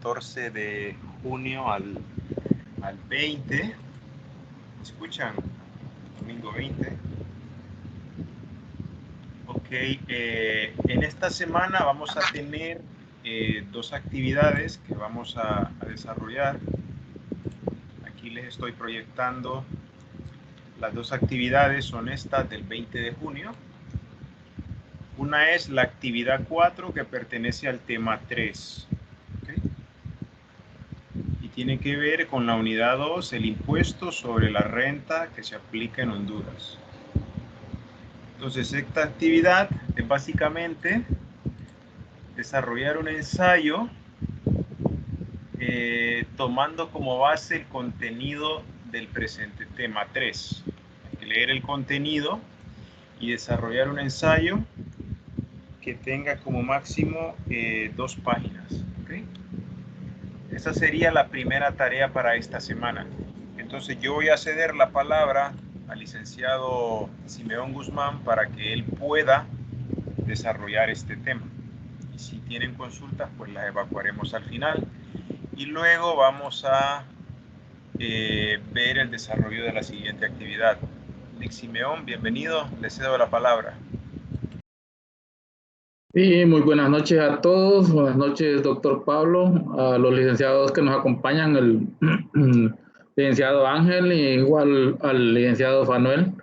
14 de junio al 20. ¿Me escuchan? Domingo 20. Ok, en esta semana vamos a tener dos actividades que vamos a desarrollar. Aquí les estoy proyectando las dos actividades, son estas del 20 de junio. Una es la actividad 4 que pertenece al tema 3. ¿Okay? Y tiene que ver con la unidad 2, el impuesto sobre la renta que se aplica en Honduras. Entonces, esta actividad es básicamente desarrollar un ensayo tomando como base el contenido del presente tema 3. Hay que leer el contenido y desarrollar un ensayo que tenga como máximo 2 páginas. ¿Okay? Esa sería la primera tarea para esta semana. Entonces yo voy a ceder la palabra al licenciado Simeón Guzmán para que él pueda desarrollar este tema. Y si tienen consultas, pues las evacuaremos al final. Y luego vamos a ver el desarrollo de la siguiente actividad. Nick Simeón, bienvenido, le cedo la palabra. Sí, muy buenas noches a todos. Buenas noches, doctor Pablo, a los licenciados que nos acompañan, el licenciado Ángel y igual al licenciado Fanuel.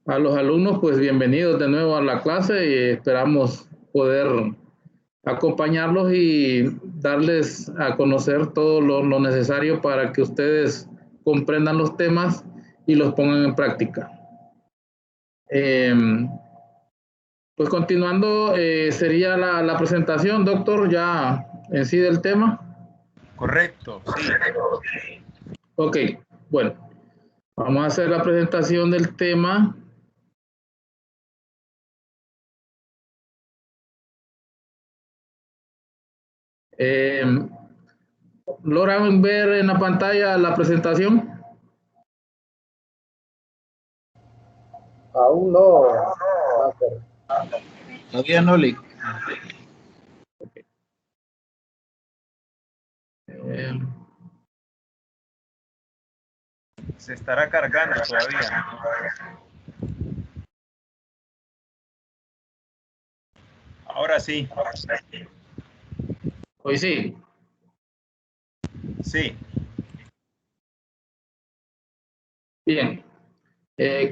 A los alumnos, pues bienvenidos de nuevo a la clase y esperamos poder acompañarlos y darles a conocer todo lo necesario para que ustedes comprendan los temas y los pongan en práctica. Pues continuando, sería la presentación, doctor, ya en sí del tema. Correcto, sí. Ok, bueno, vamos a hacer la presentación del tema. ¿Logran ver en la pantalla la presentación? Aún no. Todavía no, Lick. Se estará cargando todavía. Ahora sí. Hoy sí. Sí. Bien.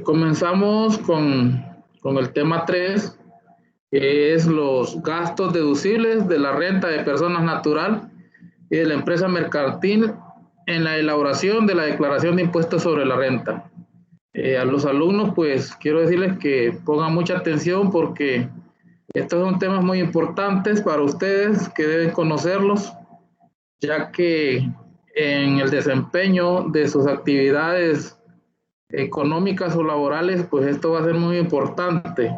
Comenzamos con el tema 3, que es los gastos deducibles de la renta de personas natural y de la empresa mercantil en la elaboración de la declaración de impuestos sobre la renta. A los alumnos, pues quiero decirles que pongan mucha atención porque estos son temas muy importantes para ustedes que deben conocerlos, ya que en el desempeño de sus actividades económicas o laborales, pues esto va a ser muy importante.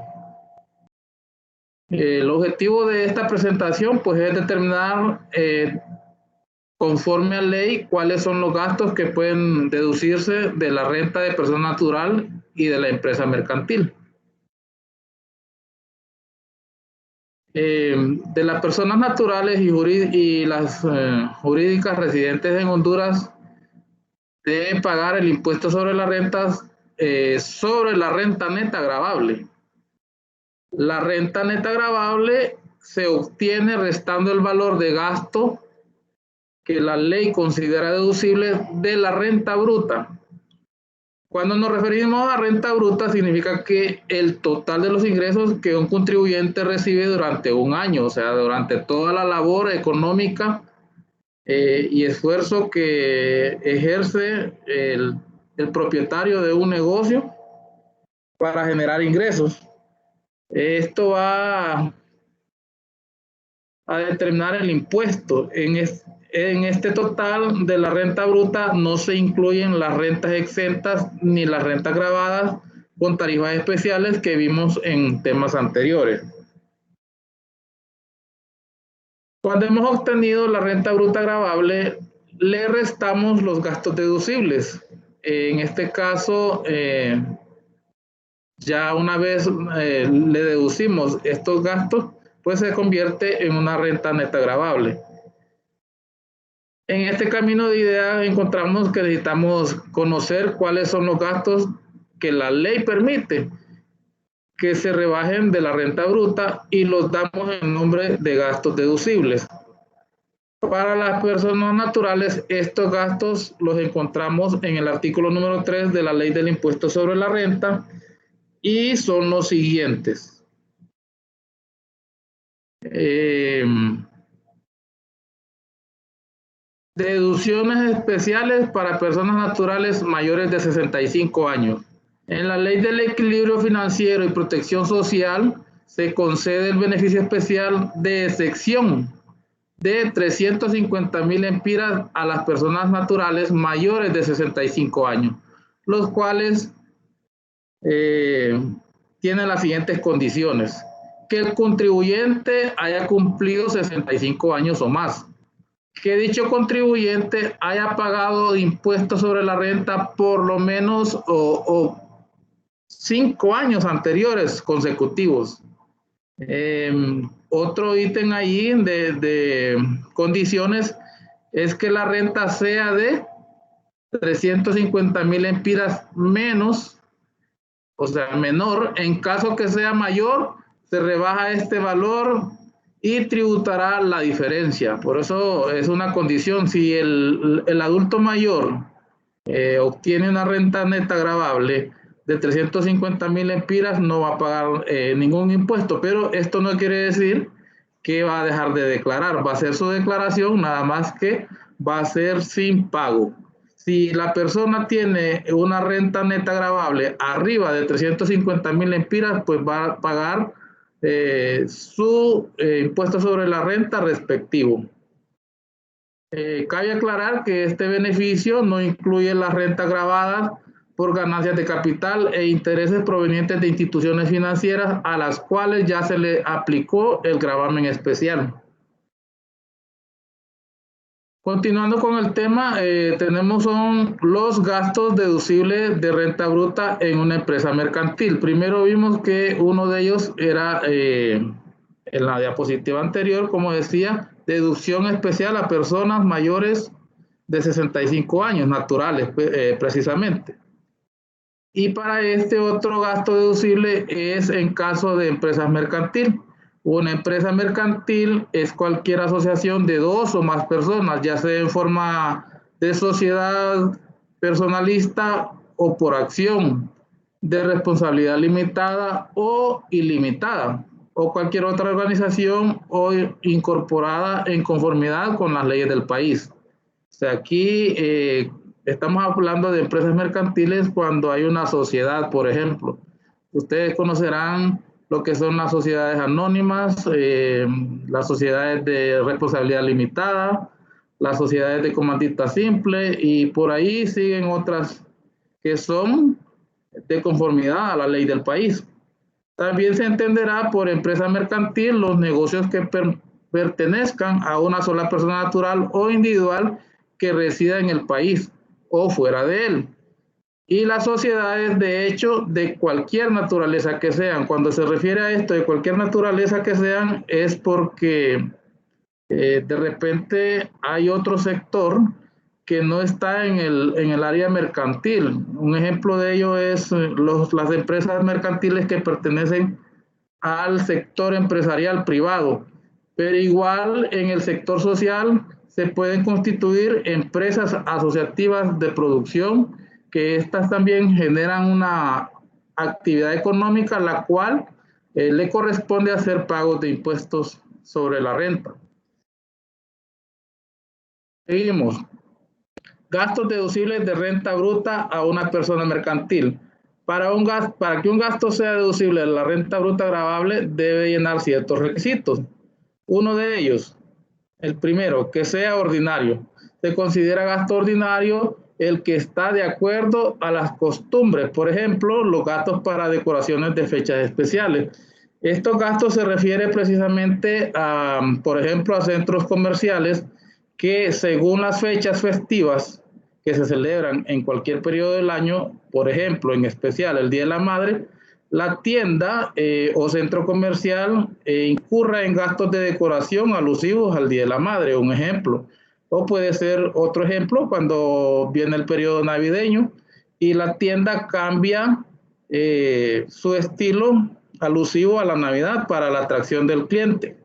El objetivo de esta presentación, pues es determinar conforme a ley cuáles son los gastos que pueden deducirse de la renta de persona natural y de la empresa mercantil. De las personas naturales y las jurídicas residentes en Honduras deben pagar el impuesto sobre las rentas sobre la renta neta gravable. La renta neta gravable se obtiene restando el valor de gasto que la ley considera deducible de la renta bruta. Cuando nos referimos a renta bruta, significa que el total de los ingresos que un contribuyente recibe durante un año, o sea, durante toda la labor económica y esfuerzo que ejerce el propietario de un negocio para generar ingresos. Esto va a determinar el impuesto. En este total de la renta bruta no se incluyen las rentas exentas ni las rentas gravadas con tarifas especiales que vimos en temas anteriores. Cuando hemos obtenido la renta bruta gravable, le restamos los gastos deducibles. En este caso, ya una vez le deducimos estos gastos, pues se convierte en una renta neta gravable. En este camino de ideas encontramos que necesitamos conocer cuáles son los gastos que la ley permite que se rebajen de la renta bruta y los damos en nombre de gastos deducibles. Para las personas naturales, estos gastos los encontramos en el artículo número 3 de la Ley del Impuesto sobre la Renta y son los siguientes. Deducciones especiales para personas naturales mayores de 65 años. En la Ley del Equilibrio Financiero y Protección Social se concede el beneficio especial de excepción de 350,000 lempiras a las personas naturales mayores de 65 años, los cuales tienen las siguientes condiciones: que el contribuyente haya cumplido 65 años o más, que dicho contribuyente haya pagado impuestos sobre la renta por lo menos 5 años anteriores consecutivos. Otro ítem ahí de condiciones es que la renta sea de 350,000 lempiras menos, o sea, menor. En caso que sea mayor, se rebaja este valor y tributará la diferencia. Por eso es una condición. Si el adulto mayor obtiene una renta neta gravable de 350,000 lempiras, no va a pagar ningún impuesto, pero esto no quiere decir que va a dejar de declarar. Va a hacer su declaración, nada más que va a ser sin pago. Si la persona tiene una renta neta gravable arriba de 350,000 lempiras, pues va a pagar su impuesto sobre la renta respectivo. Cabe aclarar que este beneficio no incluye las rentas gravadas por ganancias de capital e intereses provenientes de instituciones financieras a las cuales ya se le aplicó el gravamen especial. Continuando con el tema, tenemos los gastos deducibles de renta bruta en una empresa mercantil. Primero vimos que uno de ellos era, en la diapositiva anterior, como decía, deducción especial a personas mayores de 65 años, naturales, precisamente. Y para este otro gasto deducible es en caso de empresas mercantil. Una empresa mercantil es cualquier asociación de 2 o más personas, ya sea en forma de sociedad personalista o por acción, de responsabilidad limitada o ilimitada, o cualquier otra organización o incorporada en conformidad con las leyes del país. O sea, aquí estamos hablando de empresas mercantiles cuando hay una sociedad, por ejemplo. Ustedes conocerán lo que son las sociedades anónimas, las sociedades de responsabilidad limitada, las sociedades de comandita simple, y por ahí siguen otras que son de conformidad a la ley del país. También se entenderá por empresa mercantil los negocios que pertenezcan a una sola persona natural o individual que resida en el país o fuera de él. Y las sociedades, de hecho, de cualquier naturaleza que sean. Cuando se refiere a esto, de cualquier naturaleza que sean, es porque de repente hay otro sector que no está en el área mercantil. Un ejemplo de ello es las empresas mercantiles que pertenecen al sector empresarial privado. Pero igual en el sector social se pueden constituir empresas asociativas de producción, que estas también generan una actividad económica, la cual le corresponde hacer pagos de impuestos sobre la renta. Seguimos. Gastos deducibles de renta bruta a una persona mercantil. Para que un gasto sea deducible de la renta bruta gravable, debe llenar ciertos requisitos. Uno de ellos, el primero, que sea ordinario. Se considera gasto ordinario el que está de acuerdo a las costumbres. Por ejemplo, los gastos para decoraciones de fechas especiales. Estos gastos se refieren precisamente a, por ejemplo, a centros comerciales que según las fechas festivas que se celebran en cualquier periodo del año, por ejemplo, en especial el Día de la Madre, la tienda o centro comercial incurra en gastos de decoración alusivos al Día de la Madre. Un ejemplo, O puede ser otro ejemplo cuando viene el periodo navideño y la tienda cambia su estilo alusivo a la Navidad para la atracción del cliente.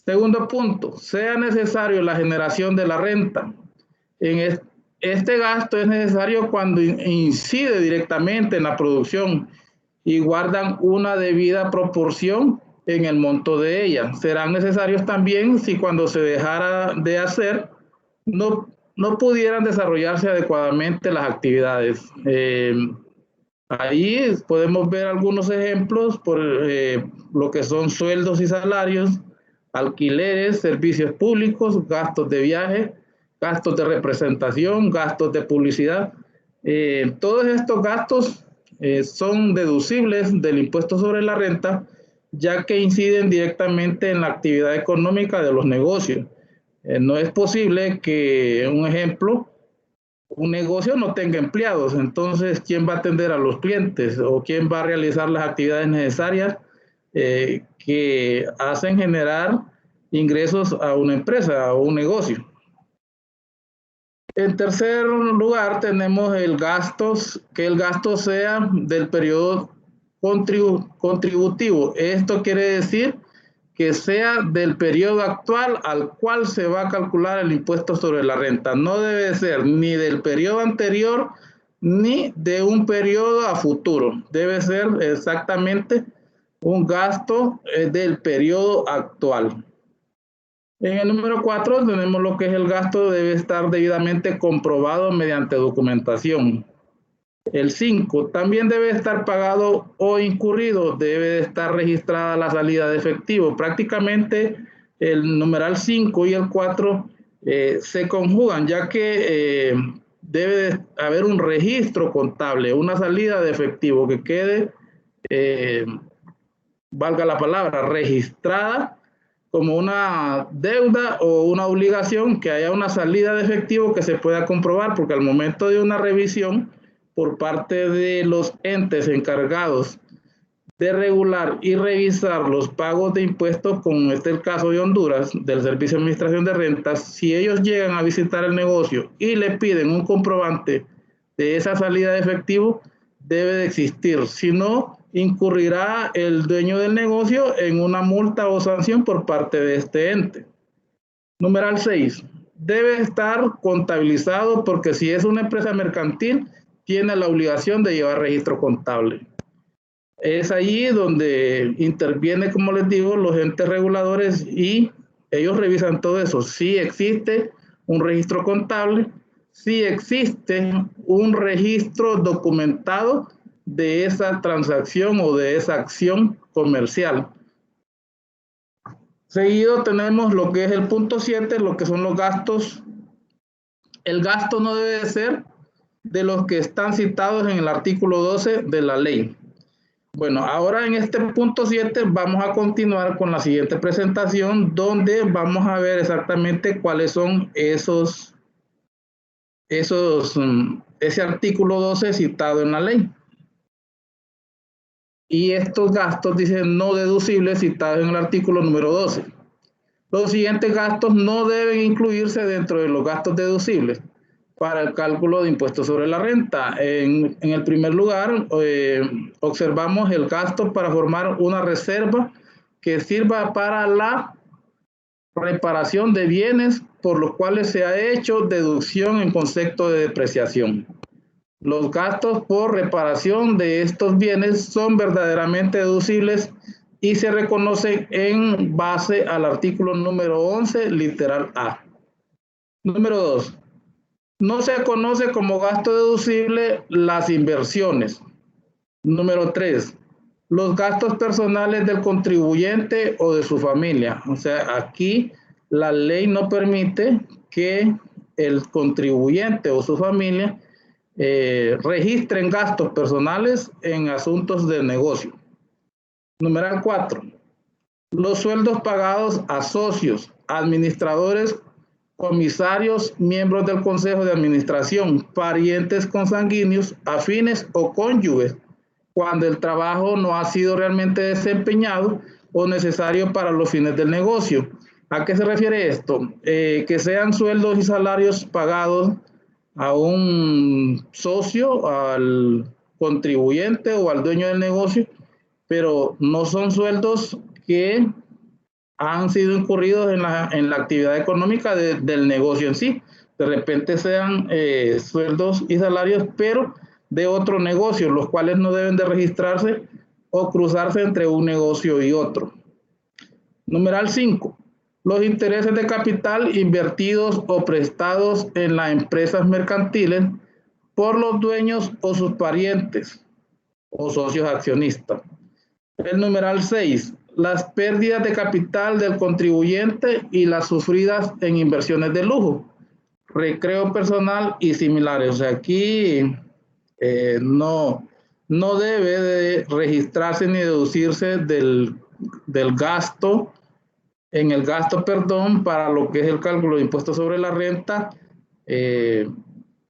Segundo punto, sea necesario la generación de la renta. Este gasto es necesario cuando incide directamente en la producción y guardan una debida proporción en el monto de ella. Serán necesarios también si cuando se dejara de hacer no pudieran desarrollarse adecuadamente las actividades. Ahí podemos ver algunos ejemplos por lo que son sueldos y salarios, alquileres, servicios públicos, gastos de viaje, gastos de representación, gastos de publicidad. Todos estos gastos son deducibles del impuesto sobre la renta, ya que inciden directamente en la actividad económica de los negocios. No es posible que, un ejemplo, un negocio no tenga empleados, entonces, ¿quién va a atender a los clientes o quién va a realizar las actividades necesarias que hacen generar ingresos a una empresa o un negocio? En tercer lugar, tenemos que el gasto sea del periodo contributivo. Esto quiere decir que sea del periodo actual al cual se va a calcular el impuesto sobre la renta. No debe ser ni del periodo anterior ni de un periodo a futuro. Debe ser exactamente un gasto del periodo actual. En el número 4 tenemos lo que es el gasto debe estar debidamente comprobado mediante documentación. El 5 también debe estar pagado o incurrido, debe de estar registrada la salida de efectivo. Prácticamente el numeral 5 y el 4 se conjugan, ya que debe de haber un registro contable, una salida de efectivo que quede, valga la palabra, registrada como una deuda o una obligación, que haya una salida de efectivo que se pueda comprobar, porque al momento de una revisión por parte de los entes encargados de regular y revisar los pagos de impuestos, como este es el caso de Honduras, del Servicio de Administración de Rentas, si ellos llegan a visitar el negocio y le piden un comprobante de esa salida de efectivo, debe de existir. Si no, incurrirá el dueño del negocio en una multa o sanción por parte de este ente. Numeral 6. Debe estar contabilizado, porque si es una empresa mercantil, tiene la obligación de llevar registro contable. Es allí donde interviene, como les digo, los entes reguladores y ellos revisan todo eso. Si existe un registro contable, si existe un registro documentado de esa transacción o de esa acción comercial. Seguido tenemos lo que es el punto 7, lo que son los gastos. El gasto no debe ser de los que están citados en el artículo 12 de la ley. Bueno, ahora en este punto 7 vamos a continuar con la siguiente presentación, donde vamos a ver exactamente cuáles son ese artículo 12 citado en la ley. Y estos gastos dicen no deducibles citados en el artículo número 12. Los siguientes gastos no deben incluirse dentro de los gastos deducibles para el cálculo de impuestos sobre la renta. En el primer lugar, observamos el gasto para formar una reserva que sirva para la reparación de bienes por los cuales se ha hecho deducción en concepto de depreciación. Los gastos por reparación de estos bienes son verdaderamente deducibles y se reconocen en base al artículo número 11, literal A. Número 2. No se conoce como gasto deducible las inversiones. Número 3. Los gastos personales del contribuyente o de su familia. O sea, aquí la ley no permite que el contribuyente o su familia registren gastos personales en asuntos de negocio. Número 4. Los sueldos pagados a socios, administradores, comisarios, miembros del Consejo de Administración, parientes consanguíneos, afines o cónyuges, cuando el trabajo no ha sido realmente desempeñado o necesario para los fines del negocio. ¿A qué se refiere esto? Que sean sueldos y salarios pagados a un socio, al contribuyente o al dueño del negocio, pero no son sueldos que han sido incurridos en la actividad económica del negocio en sí. De repente sean sueldos y salarios, pero de otro negocio, los cuales no deben de registrarse o cruzarse entre un negocio y otro. Numeral 5. Los intereses de capital invertidos o prestados en las empresas mercantiles por los dueños o sus parientes o socios accionistas. El numeral 6. Las pérdidas de capital del contribuyente y las sufridas en inversiones de lujo, recreo personal y similares. O sea, aquí no debe de registrarse ni deducirse del gasto, en el gasto, perdón, para lo que es el cálculo de impuestos sobre la renta,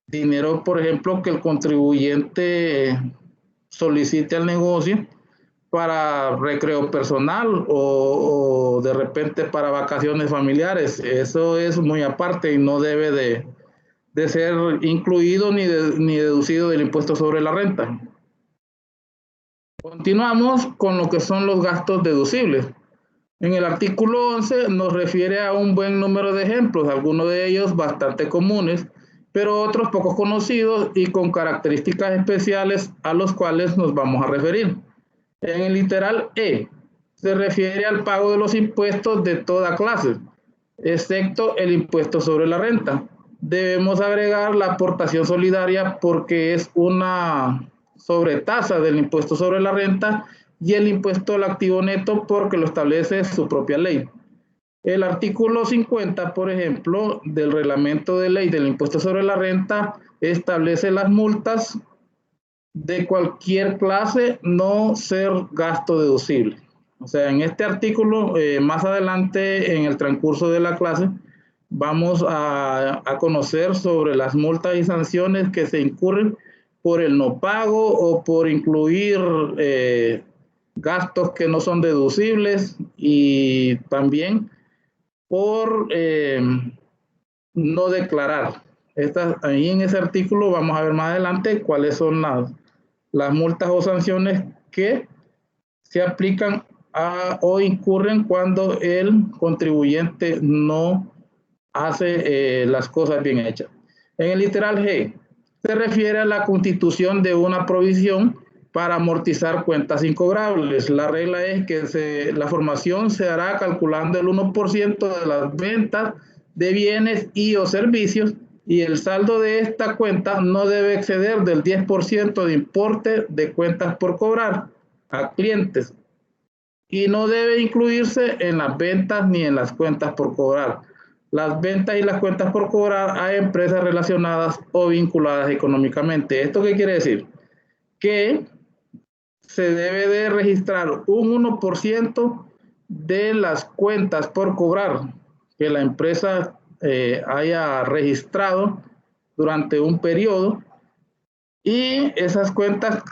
dinero, por ejemplo, que el contribuyente solicite al negocio para recreo personal o de repente para vacaciones familiares. Eso es muy aparte y no debe de ser incluido ni deducido del impuesto sobre la renta. Continuamos con lo que son los gastos deducibles. En el artículo 11 nos refiere a un buen número de ejemplos, algunos de ellos bastante comunes, pero otros poco conocidos y con características especiales a los cuales nos vamos a referir. En el literal E, se refiere al pago de los impuestos de toda clase, excepto el impuesto sobre la renta. Debemos agregar la aportación solidaria porque es una sobretasa del impuesto sobre la renta y el impuesto al activo neto porque lo establece su propia ley. El artículo 50, por ejemplo, del reglamento de ley del impuesto sobre la renta establece las multas de cualquier clase no ser gasto deducible. O sea, en este artículo, más adelante en el transcurso de la clase, vamos a conocer sobre las multas y sanciones que se incurren por el no pago o por incluir gastos que no son deducibles y también por no declarar. Ahí en ese artículo vamos a ver más adelante cuáles son las multas o sanciones que se aplican o incurren cuando el contribuyente no hace las cosas bien hechas. En el literal G, se refiere a la constitución de una provisión para amortizar cuentas incobrables. La regla es que la formación se hará calculando el 1% de las ventas de bienes y o servicios y el saldo de esta cuenta no debe exceder del 10% de importe de cuentas por cobrar a clientes y no debe incluirse en las ventas ni en las cuentas por cobrar. Las ventas y las cuentas por cobrar a empresas relacionadas o vinculadas económicamente. ¿Esto qué quiere decir? Que se debe de registrar un 1% de las cuentas por cobrar que la empresa haya registrado durante un periodo y esas cuentas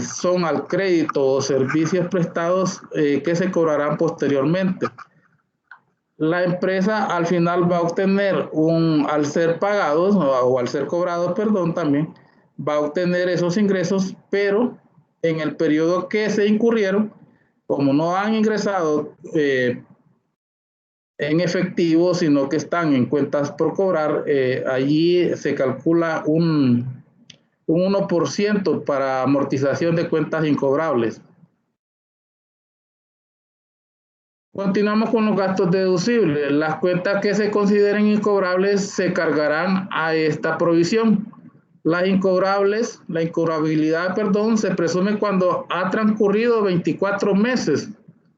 son al crédito o servicios prestados que se cobrarán posteriormente. La empresa al final va a obtener al ser pagados o al ser cobrados, perdón, también va a obtener esos ingresos, pero en el periodo que se incurrieron, como no han ingresado en efectivo, sino que están en cuentas por cobrar, allí se calcula un 1% para amortización de cuentas incobrables. Continuamos con los gastos deducibles. Las cuentas que se consideren incobrables se cargarán a esta provisión. La incobrabilidad, perdón, se presume cuando ha transcurrido 24 meses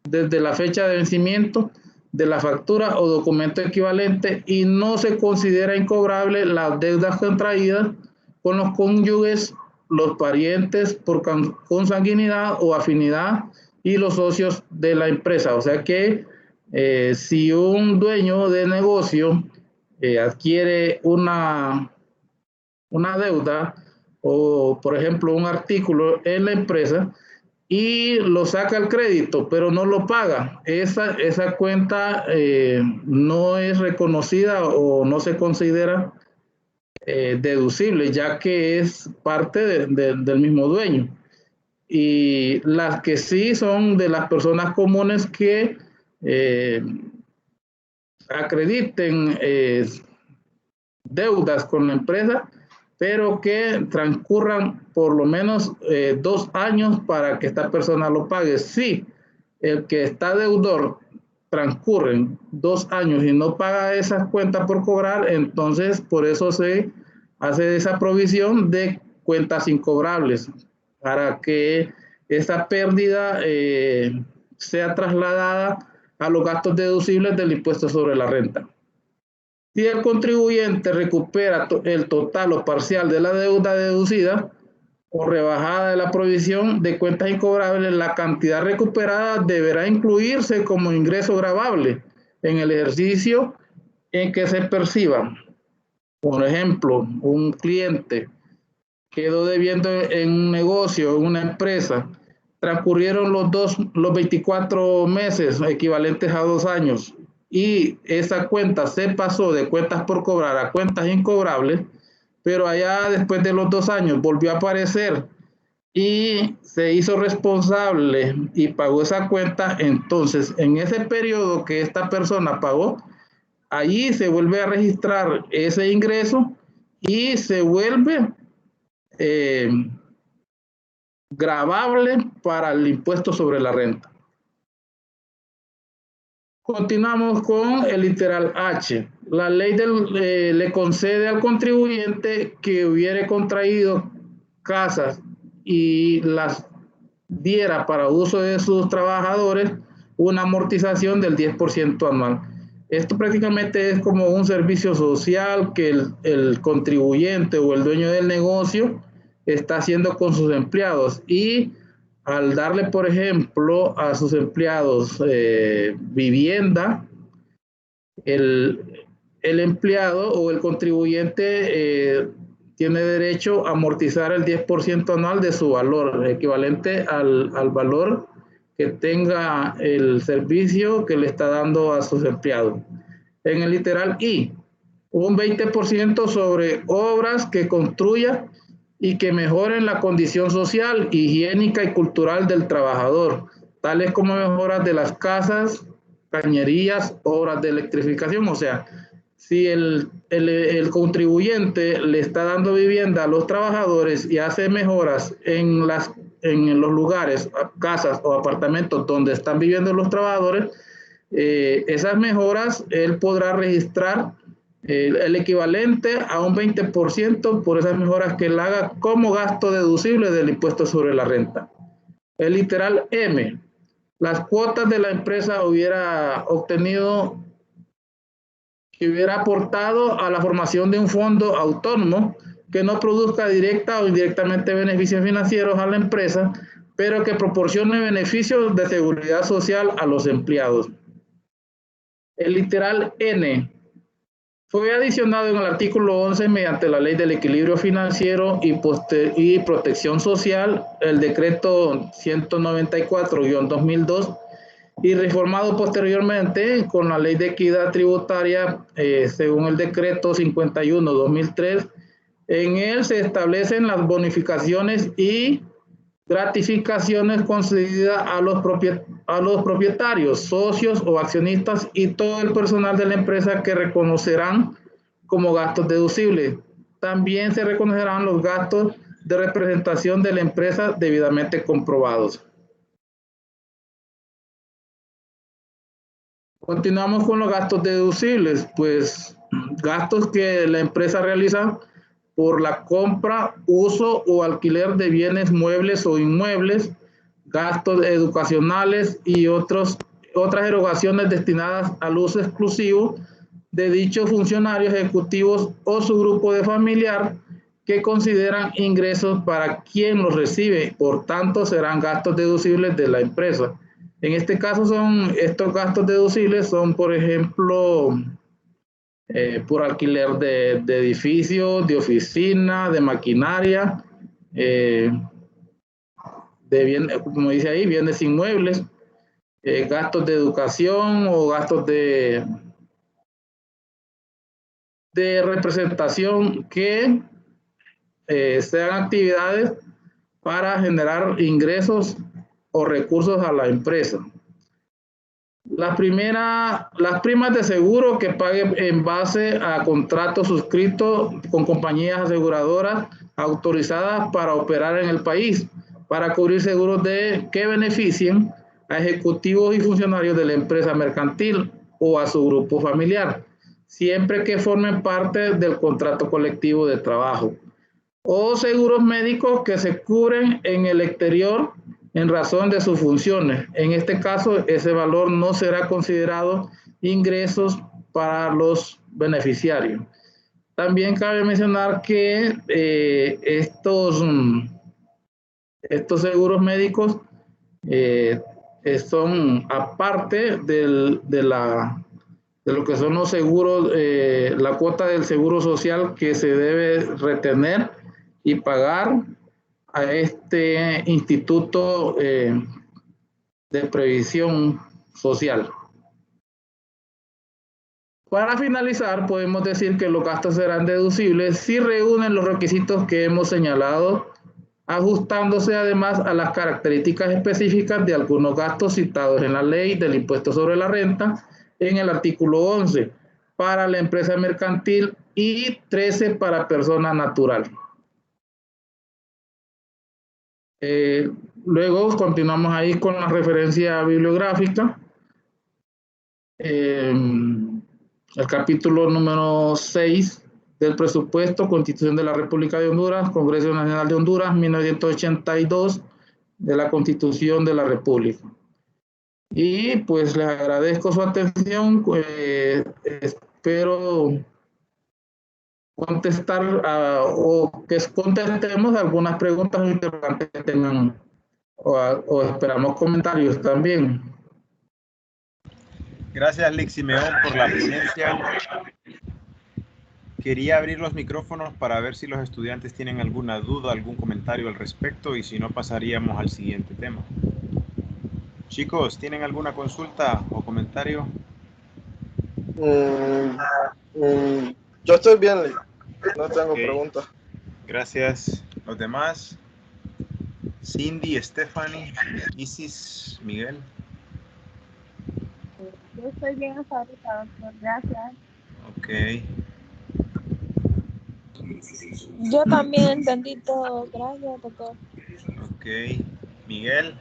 desde la fecha de vencimiento de la factura o documento equivalente y no se considera incobrable las deudas contraídas con los cónyuges, los parientes por consanguinidad o afinidad y los socios de la empresa. O sea que si un dueño de negocio adquiere una deuda o, por ejemplo, un artículo en la empresa, y lo saca al crédito, pero no lo paga. Esa cuenta no es reconocida o no se considera deducible, ya que es parte del mismo dueño. Y las que sí son de las personas comunes que acrediten deudas con la empresa, pero que transcurran por lo menos 2 años para que esta persona lo pague. Si el que está deudor transcurren 2 años y no paga esas cuentas por cobrar, entonces por eso se hace esa provisión de cuentas incobrables, para que esa pérdida sea trasladada a los gastos deducibles del impuesto sobre la renta. Si el contribuyente recupera el total o parcial de la deuda deducida o rebajada de la provisión de cuentas incobrables, la cantidad recuperada deberá incluirse como ingreso gravable en el ejercicio en que se perciba. Por ejemplo, un cliente quedó debiendo en un negocio, en una empresa, transcurrieron los 24 meses equivalentes a 2 años y esa cuenta se pasó de cuentas por cobrar a cuentas incobrables, pero allá después de los 2 años volvió a aparecer y se hizo responsable y pagó esa cuenta. Entonces, en ese periodo que esta persona pagó, allí se vuelve a registrar ese ingreso y se vuelve gravable para el impuesto sobre la renta. Continuamos con el literal H. La ley le concede al contribuyente que hubiere contraído casas y las diera para uso de sus trabajadores una amortización del 10% anual. Esto prácticamente es como un servicio social que el contribuyente o el dueño del negocio está haciendo con sus empleados, y al darle, por ejemplo, a sus empleados vivienda, el empleado o el contribuyente tiene derecho a amortizar el 10% anual de su valor, equivalente al valor que tenga el servicio que le está dando a sus empleados. En el literal I, un 20% sobre obras que construya y que mejoren la condición social, higiénica y cultural del trabajador, tales como mejoras de las casas, cañerías, obras de electrificación. O sea, si el contribuyente le está dando vivienda a los trabajadores y hace mejoras en los lugares, casas o apartamentos donde están viviendo los trabajadores, esas mejoras él podrá registrar el equivalente a un 20% por esas mejoras que él haga como gasto deducible del impuesto sobre la renta. El literal M, las cuotas de la empresa hubiera obtenido, que hubiera aportado a la formación de un fondo autónomo que no produzca directa o indirectamente beneficios financieros a la empresa, pero que proporcione beneficios de seguridad social a los empleados. El literal N fue adicionado en el artículo 11 mediante la Ley del Equilibrio Financiero y Protección Social, el decreto 194-2002, y reformado posteriormente con la Ley de Equidad Tributaria, según el decreto 51-2003. En él se establecen las bonificaciones y gratificaciones concedidas a los propietarios, socios o accionistas y todo el personal de la empresa, que reconocerán como gastos deducibles. También se reconocerán los gastos de representación de la empresa debidamente comprobados. Continuamos con los gastos deducibles, pues gastos que la empresa realiza por la compra, uso o alquiler de bienes muebles o inmuebles, gastos educacionales y otras erogaciones destinadas al uso exclusivo de dichos funcionarios ejecutivos o su grupo de familiar, que consideran ingresos para quien los recibe, por tanto serán gastos deducibles de la empresa. En este caso estos gastos deducibles son, por ejemplo, por alquiler de edificios, de oficina, de maquinaria, de bienes, como dice ahí, bienes inmuebles, gastos de educación o gastos de representación que sean actividades para generar ingresos o recursos a la empresa. Las primas de seguro que pague en base a contratos suscritos con compañías aseguradoras autorizadas para operar en el país, para cubrir seguros que beneficien a ejecutivos y funcionarios de la empresa mercantil o a su grupo familiar, siempre que formen parte del contrato colectivo de trabajo. O seguros médicos que se cubren en el exterior en razón de sus funciones. En este caso, ese valor no será considerado ingresos para los beneficiarios. También cabe mencionar que estos seguros médicos son aparte de lo que son los seguros, la cuota del seguro social que se debe retener y pagar a este instituto de previsión social. Para finalizar, podemos decir que los gastos serán deducibles si reúnen los requisitos que hemos señalado, ajustándose además a las características específicas de algunos gastos citados en la ley del impuesto sobre la renta en el artículo 11 para la empresa mercantil y 13 para persona natural. Luego continuamos ahí con la referencia bibliográfica. El capítulo número 6 del presupuesto, Constitución de la República de Honduras, Congreso Nacional de Honduras, 1982, de la Constitución de la República. Y pues les agradezco su atención. Espero contestar o que contestemos algunas preguntas interesantes que tengan o esperamos comentarios también. Gracias, Lic Simeón, por la ponencia. Quería abrir los micrófonos para ver si los estudiantes tienen alguna duda, algún comentario al respecto, y si no, pasaríamos al siguiente tema. Chicos, ¿tienen alguna consulta o comentario? Yo estoy bien, Lic. No tengo preguntas. Gracias. ¿Los demás? Cindy, Stephanie, Isis, Miguel. Yo estoy bien hasta ahorita, doctor. Gracias. Ok. Yo también entendí todo. Gracias, doctor. Ok. Miguel.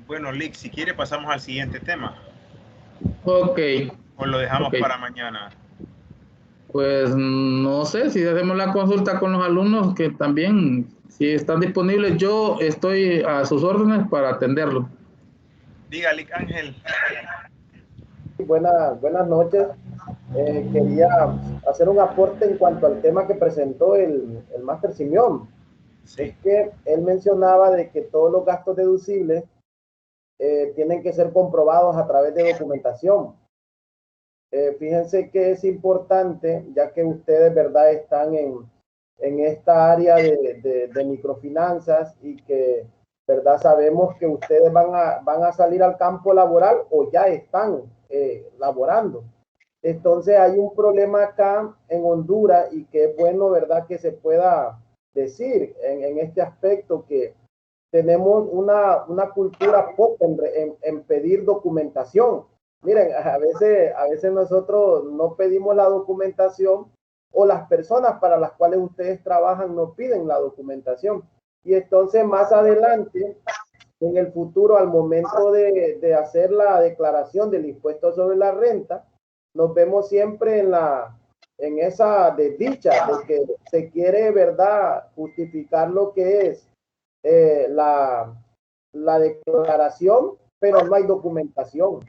Bueno, Lic, si quiere pasamos al siguiente tema. Ok. ¿O lo dejamos para mañana? Pues no sé, si hacemos la consulta con los alumnos, que también, si están disponibles, yo estoy a sus órdenes para atenderlo. Diga, Lic Ángel. Buenas noches. Quería hacer un aporte en cuanto al tema que presentó el máster Simeón. Sí. Es que él mencionaba de que todos los gastos deducibles tienen que ser comprobados a través de documentación. Fíjense que es importante, ya que ustedes, ¿verdad?, están en esta área de microfinanzas y que, ¿verdad?, sabemos que ustedes van a salir al campo laboral o ya están laborando. Entonces hay un problema acá en Honduras y que es bueno, ¿verdad?, que se pueda decir en este aspecto que tenemos una cultura poca en pedir documentación. Miren, a veces nosotros no pedimos la documentación o las personas para las cuales ustedes trabajan no piden la documentación. Y entonces más adelante, en el futuro, al momento de hacer la declaración del impuesto sobre la renta, nos vemos siempre en esa desdicha de que se quiere, ¿verdad?, justificar lo que es la declaración, pero no hay documentación.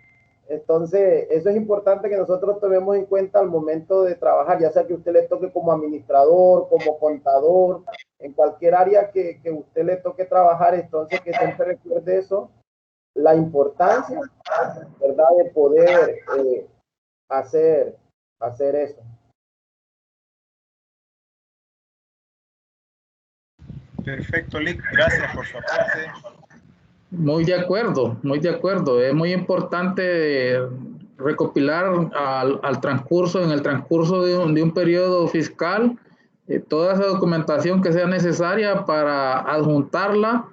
Entonces, eso es importante que nosotros tomemos en cuenta al momento de trabajar, ya sea que usted le toque como administrador, como contador, en cualquier área que usted le toque trabajar, entonces que siempre recuerde eso, la importancia, ¿verdad?, de poder hacer eso. Perfecto, Lick. Gracias por su aporte. Muy de acuerdo, muy de acuerdo. Es muy importante recopilar al transcurso, en el transcurso de un periodo fiscal, toda esa documentación que sea necesaria para adjuntarla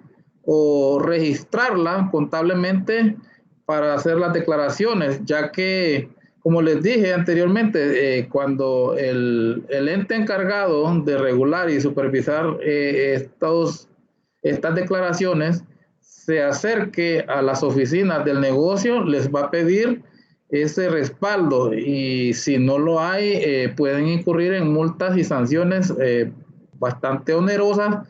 o registrarla contablemente para hacer las declaraciones, ya que, como les dije anteriormente, cuando el ente encargado de regular y supervisar estas declaraciones se acerque a las oficinas del negocio, les va a pedir ese respaldo, y si no lo hay, pueden incurrir en multas y sanciones bastante onerosas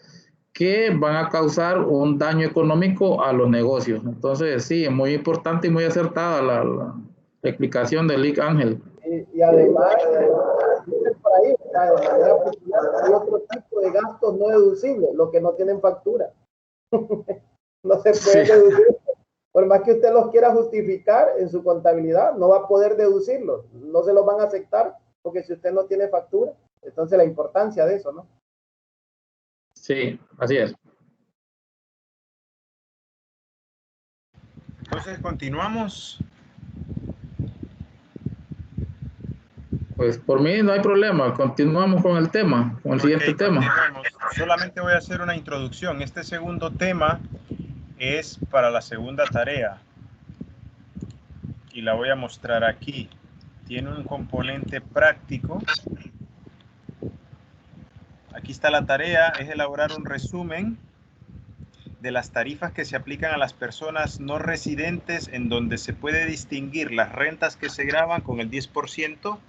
que van a causar un daño económico a los negocios. Entonces, sí, es muy importante y muy acertada la explicación de Lick Ángel. Y además, por ahí, de manera popular, hay otro tipo de gastos no deducibles, los que no tienen factura. No se puede deducir. Por más que usted los quiera justificar en su contabilidad, no va a poder deducirlos. No se los van a aceptar porque si usted no tiene factura. Entonces la importancia de eso, ¿no? Sí, así es. Entonces, continuamos. Pues por mí no hay problema. Continuamos con el tema, con el siguiente tema. Solamente voy a hacer una introducción. Este segundo tema es para la segunda tarea y la voy a mostrar aquí. Tiene un componente práctico. Aquí está la tarea, es elaborar un resumen de las tarifas que se aplican a las personas no residentes, en donde se puede distinguir las rentas que se graban con el 10%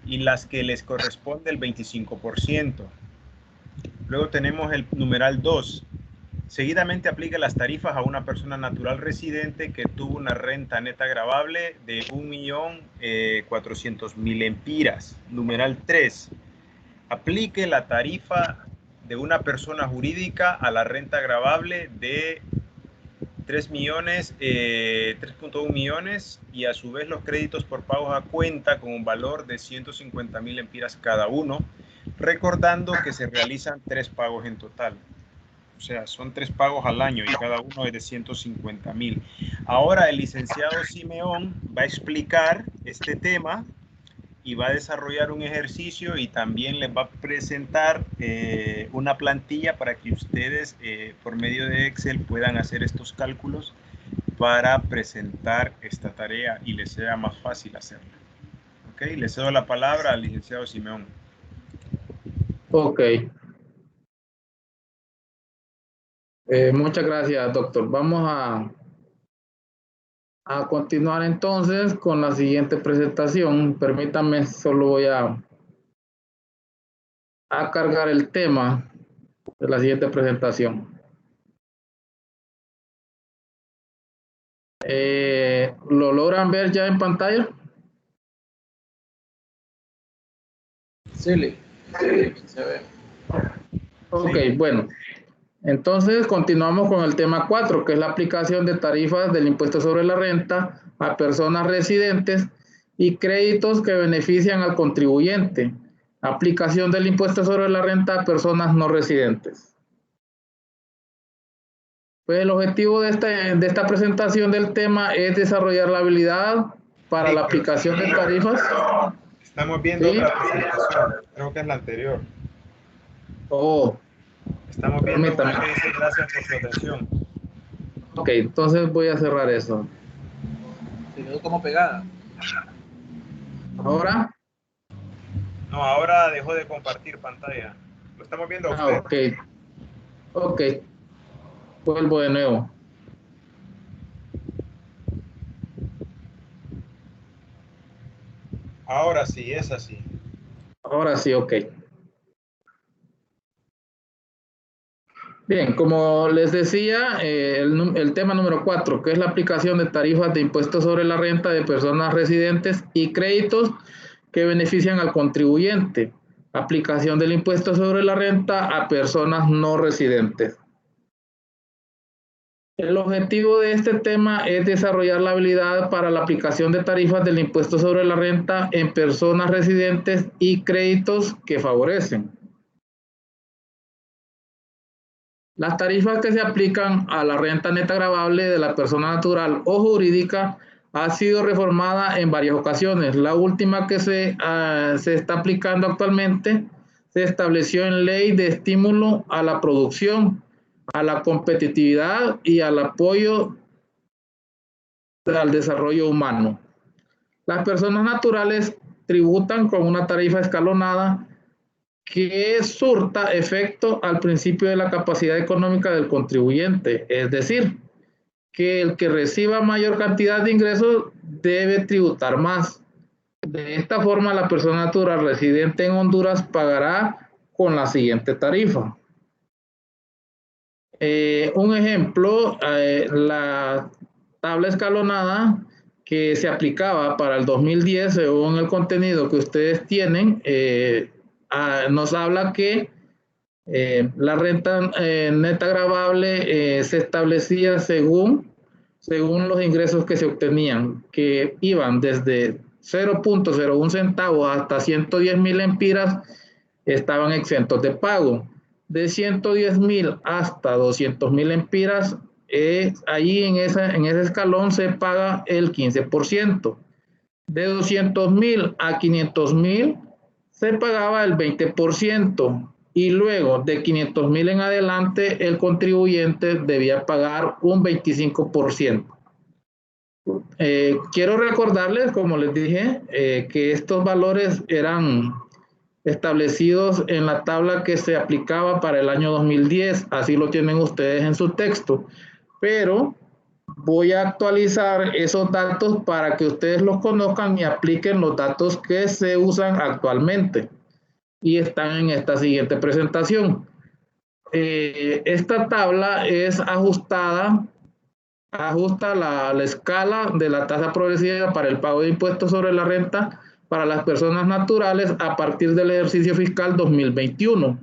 y las que les corresponde el 25%. Luego tenemos el numeral 2. Seguidamente aplica las tarifas a una persona natural residente que tuvo una renta neta gravable de 1.400.000 empiras. Numeral 3. Aplique la tarifa de una persona jurídica a la renta gravable de 3.1 millones y a su vez los créditos por pagos a cuenta con un valor de 150.000 empiras cada uno, recordando que se realizan 3 pagos en total. O sea, son 3 pagos al año y cada uno es de 150.000. Ahora el licenciado Simeón va a explicar este tema y va a desarrollar un ejercicio y también les va a presentar una plantilla para que ustedes por medio de Excel puedan hacer estos cálculos para presentar esta tarea y les sea más fácil hacerla. Ok, le cedo la palabra al licenciado Simeón. Ok. Muchas gracias, doctor. Vamos a continuar entonces con la siguiente presentación. Permítanme, solo voy a cargar el tema de la siguiente presentación. ¿Lo logran ver ya en pantalla? Sí, se ve. Ok, bueno. Entonces, continuamos con el tema 4, que es la aplicación de tarifas del impuesto sobre la renta a personas residentes y créditos que benefician al contribuyente. Aplicación del impuesto sobre la renta a personas no residentes. Pues el objetivo de esta presentación del tema es desarrollar la habilidad para la aplicación de tarifas. Estamos viendo otra presentación, creo que es la anterior. Oh. Estamos viendo una que dice gracias por su atención. Ok, entonces voy a cerrar eso. Se quedó como pegada. ¿Ahora? No, ahora dejó de compartir pantalla. Lo estamos viendo a usted. Ok. Vuelvo de nuevo. Ahora sí, es así. Ahora sí, ok. Bien, como les decía, el tema número 4, que es la aplicación de tarifas de impuestos sobre la renta de personas residentes y créditos que benefician al contribuyente. Aplicación del impuesto sobre la renta a personas no residentes. El objetivo de este tema es desarrollar la habilidad para la aplicación de tarifas del impuesto sobre la renta en personas residentes y créditos que favorecen. Las tarifas que se aplican a la renta neta gravable de la persona natural o jurídica ha sido reformada en varias ocasiones. La última que se está aplicando actualmente se estableció en Ley de Estímulo a la Producción, a la Competitividad y al Apoyo al Desarrollo Humano. Las personas naturales tributan con una tarifa escalonada que surta efecto al principio de la capacidad económica del contribuyente, es decir, que el que reciba mayor cantidad de ingresos debe tributar más. De esta forma, la persona natural residente en Honduras pagará con la siguiente tarifa. Un ejemplo, la tabla escalonada que se aplicaba para el 2010, según el contenido que ustedes tienen, nos habla que la renta neta gravable se establecía según los ingresos que se obtenían, que iban desde 0.01 centavos hasta 110,000 lempiras, estaban exentos de pago. De 110,000 hasta 200,000 lempiras, allí en ese escalón se paga el 15%. De 200,000 a 500,000 se pagaba el 20%. Y luego de 500,000 en adelante el contribuyente debía pagar un 25%. Quiero recordarles, como les dije, que estos valores eran establecidos en la tabla que se aplicaba para el año 2010, así lo tienen ustedes en su texto, pero voy a actualizar esos datos para que ustedes los conozcan y apliquen los datos que se usan actualmente y están en esta siguiente presentación. Esta tabla es ajusta la escala de la tasa progresiva para el pago de impuestos sobre la renta para las personas naturales a partir del ejercicio fiscal 2021.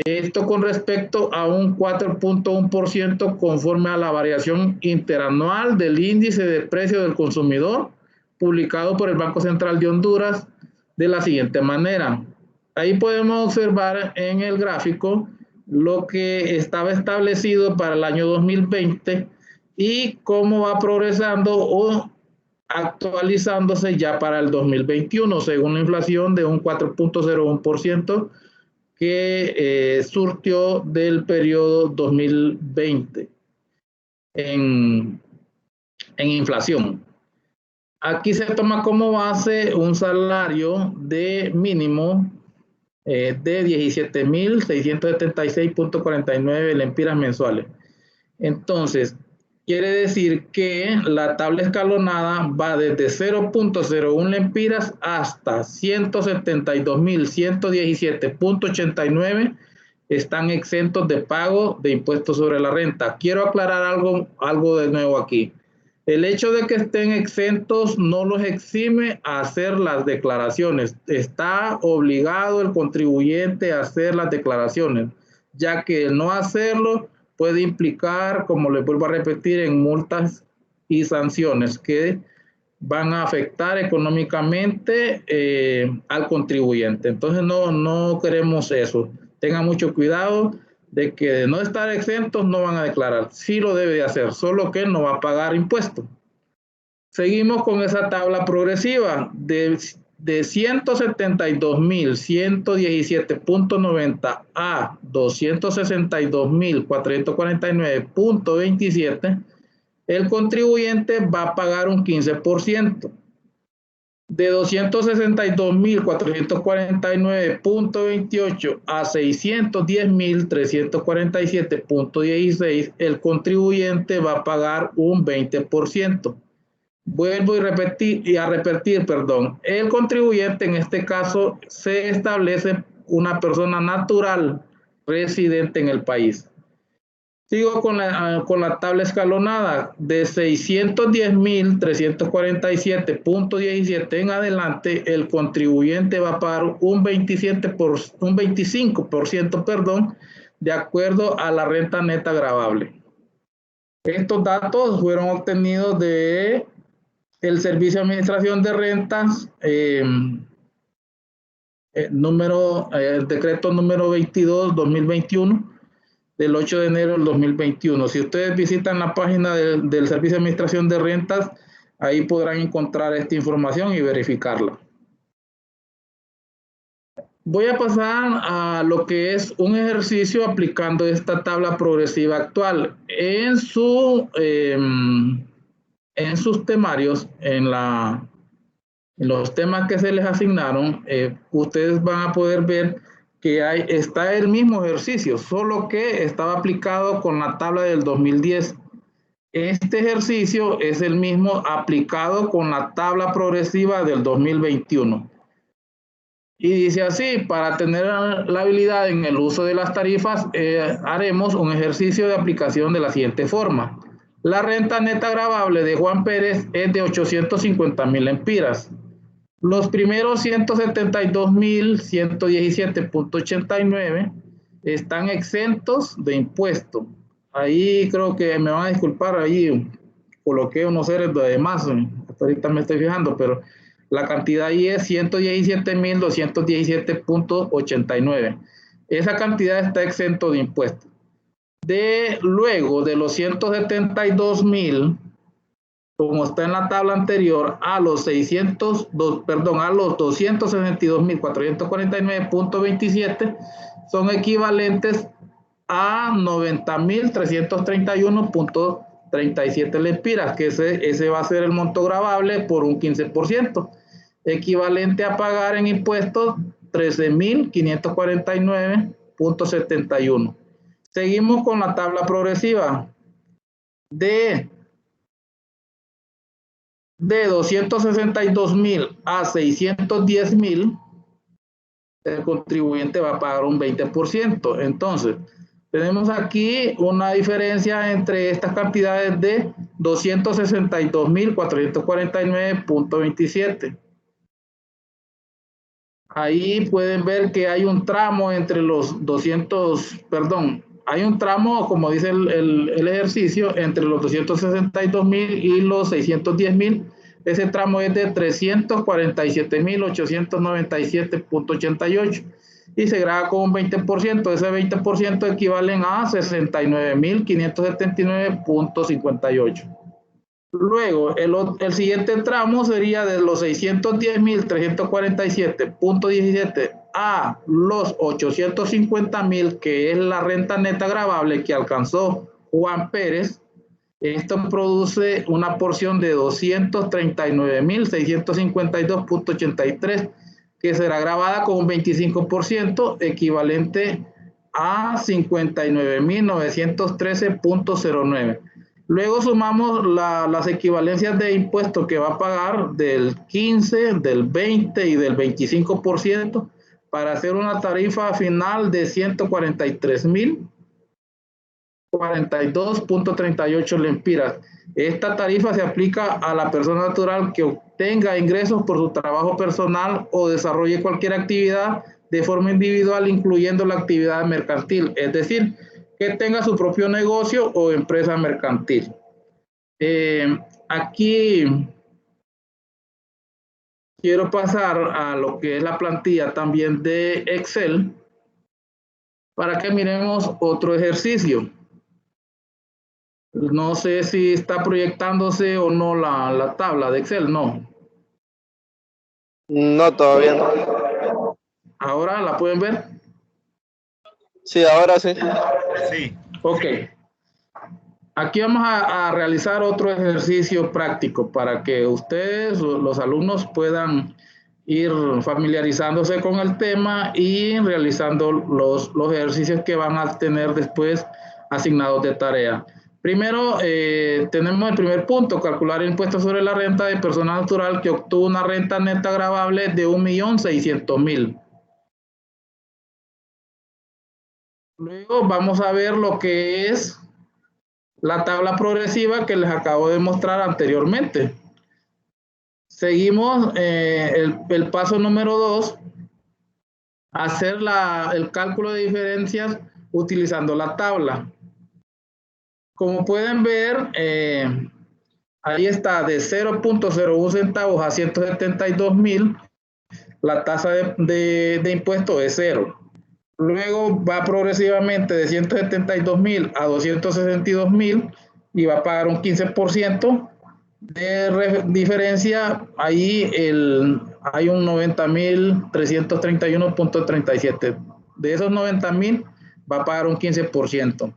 Esto con respecto a un 4.1% conforme a la variación interanual del índice de precio del consumidor publicado por el Banco Central de Honduras de la siguiente manera. Ahí podemos observar en el gráfico lo que estaba establecido para el año 2020 y cómo va progresando o actualizándose ya para el 2021, según la inflación de un 4.01% que surtió del periodo 2020 en inflación. Aquí se toma como base un salario de mínimo de 17,676.49 lempiras mensuales. Entonces, quiere decir que la tabla escalonada va desde 0.01 lempiras hasta 172,117.89 están exentos de pago de impuestos sobre la renta. Quiero aclarar algo de nuevo aquí. El hecho de que estén exentos no los exime a hacer las declaraciones. Está obligado el contribuyente a hacer las declaraciones, ya que el no hacerlo puede implicar, como les vuelvo a repetir, en multas y sanciones que van a afectar económicamente al contribuyente. Entonces no queremos eso. Tengan mucho cuidado de que de no estar exentos no van a declarar. Sí lo debe de hacer, solo que no va a pagar impuestos. Seguimos con esa tabla progresiva de 172,117.90 a 262,449.27, el contribuyente va a pagar un 15%. De 262,449.28 a 610,347.16, el contribuyente va a pagar un 20%. Vuelvo a repetir, el contribuyente en este caso se establece una persona natural residente en el país. Sigo con la tabla escalonada de 610,347.17 en adelante, el contribuyente va a pagar un 25%, de acuerdo a la renta neta gravable. Estos datos fueron obtenidos de el Servicio de Administración de Rentas, el decreto número 22/2021, del 8 de enero del 2021. Si ustedes visitan la página del Servicio de Administración de Rentas, ahí podrán encontrar esta información y verificarla. Voy a pasar a lo que es un ejercicio aplicando esta tabla progresiva actual. En sus temarios, en los temas que se les asignaron, ustedes van a poder ver que está el mismo ejercicio, solo que estaba aplicado con la tabla del 2010. Este ejercicio es el mismo aplicado con la tabla progresiva del 2021. Y dice así: para tener la habilidad en el uso de las tarifas, haremos un ejercicio de aplicación de la siguiente forma. La renta neta gravable de Juan Pérez es de 850,000 lempiras. Los primeros 172,117.89 están exentos de impuesto. Ahí creo que me van a disculpar, ahí coloqué unos ceros de más, hasta ahorita me estoy fijando, pero la cantidad ahí es 117,217.89. Esa cantidad está exento de impuesto. Luego de los 172,000, como está en la tabla anterior, a los 262,449.27 son equivalentes a 90,331.37 lempiras, que ese va a ser el monto gravable por un 15%, equivalente a pagar en impuestos 13,549.71. Seguimos con la tabla progresiva. De 262,000 a 610,000, el contribuyente va a pagar un 20%. Entonces, tenemos aquí una diferencia entre estas cantidades de 262,449.27. Ahí pueden ver que hay un tramo entre los hay un tramo, como dice el ejercicio, entre los 262,000 y los 610,000. Ese tramo es de 347,897.88 y se graba con un 20%. Ese 20% equivalen a 69,579.58. Luego, el siguiente tramo sería de los 610,347.17 a los 850,000, que es la renta neta gravable que alcanzó Juan Pérez. Esto produce una porción de 239,652.83, que será grabada con un 25%, equivalente a 59,913.09. Luego sumamos las equivalencias de impuestos que va a pagar del 15, del 20 y del 25% para hacer una tarifa final de 143,042.38 lempiras. Esta tarifa se aplica a la persona natural que obtenga ingresos por su trabajo personal o desarrolle cualquier actividad de forma individual, incluyendo la actividad mercantil, es decir, que tenga su propio negocio o empresa mercantil. Aquí quiero pasar a lo que es la plantilla también de Excel para que miremos otro ejercicio. No sé si está proyectándose o no la tabla de Excel, no. No, todavía no. ¿Ahora la pueden ver? Sí, ahora sí. Sí. Ok. Aquí vamos a realizar otro ejercicio práctico para que ustedes, los alumnos, puedan ir familiarizándose con el tema y realizando los ejercicios que van a tener después asignados de tarea. Primero, tenemos el primer punto: calcular el impuesto sobre la renta de persona natural que obtuvo una renta neta gravable de 1,600,000. Luego vamos a ver lo que es la tabla progresiva que les acabo de mostrar anteriormente. Seguimos el paso número 2, hacer el cálculo de diferencias utilizando la tabla. Como pueden ver, ahí está de 0.01 centavos a 172.000, la tasa de impuesto es 0. Luego va progresivamente de 172.000 a 262.000 y va a pagar un 15% de diferencia. Ahí hay un 90.331.37. De esos 90.000 va a pagar un 15%.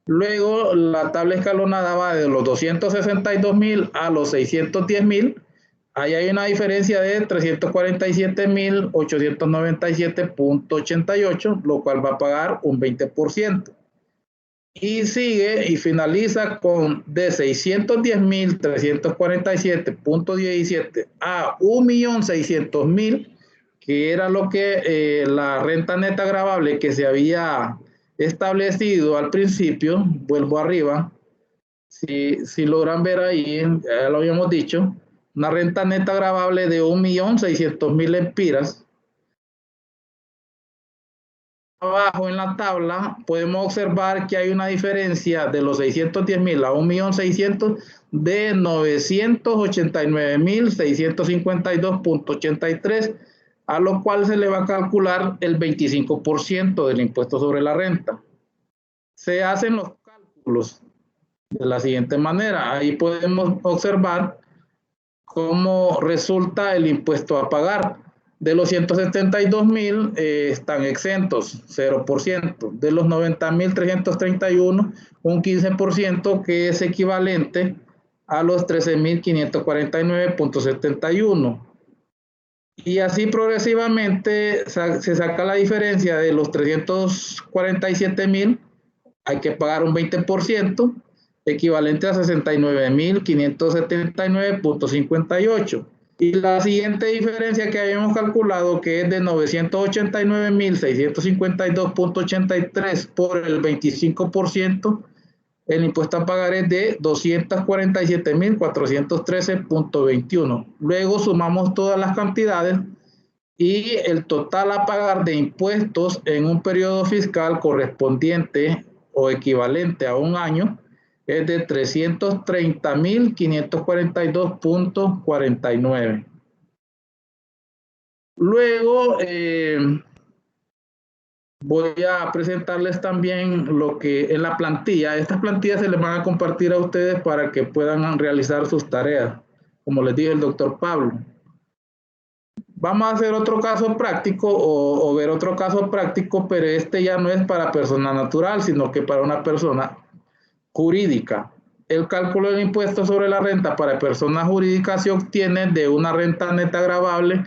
Luego la tabla escalonada va de los 262.000 a los 610.000. Ahí hay una diferencia de 347.897.88, lo cual va a pagar un 20%. Y sigue y finaliza con de 610.347.17 a 1.600.000, que era lo que la renta neta gravable que se había establecido al principio. Vuelvo arriba. Si logran ver ahí, ya lo habíamos dicho, una renta neta gravable de 1.600.000 lempiras. Abajo en la tabla podemos observar que hay una diferencia de los 610.000 a 1.600.000 de 989.652.83, a lo cual se le va a calcular el 25% del impuesto sobre la renta. Se hacen los cálculos de la siguiente manera. Ahí podemos observar cómo resulta el impuesto a pagar. De los 172.000 están exentos, 0%. De los 90.331, un 15%, que es equivalente a los 13.549.71. Y así progresivamente se saca la diferencia de los 347.000, hay que pagar un 20%, equivalente a 69.579.58. Y la siguiente diferencia que habíamos calculado, que es de 989.652.83 por el 25%, el impuesto a pagar es de 247.413.21. Luego sumamos todas las cantidades y el total a pagar de impuestos en un periodo fiscal correspondiente o equivalente a un año es de 330.542.49. Luego voy a presentarles también lo que en la plantilla. Estas plantillas se les van a compartir a ustedes para que puedan realizar sus tareas, como les dije el doctor Pablo. Vamos a hacer otro caso práctico o ver otro caso práctico, pero este ya no es para persona natural, sino que para una persona jurídica. El cálculo del impuesto sobre la renta para personas jurídicas se obtiene de una renta neta gravable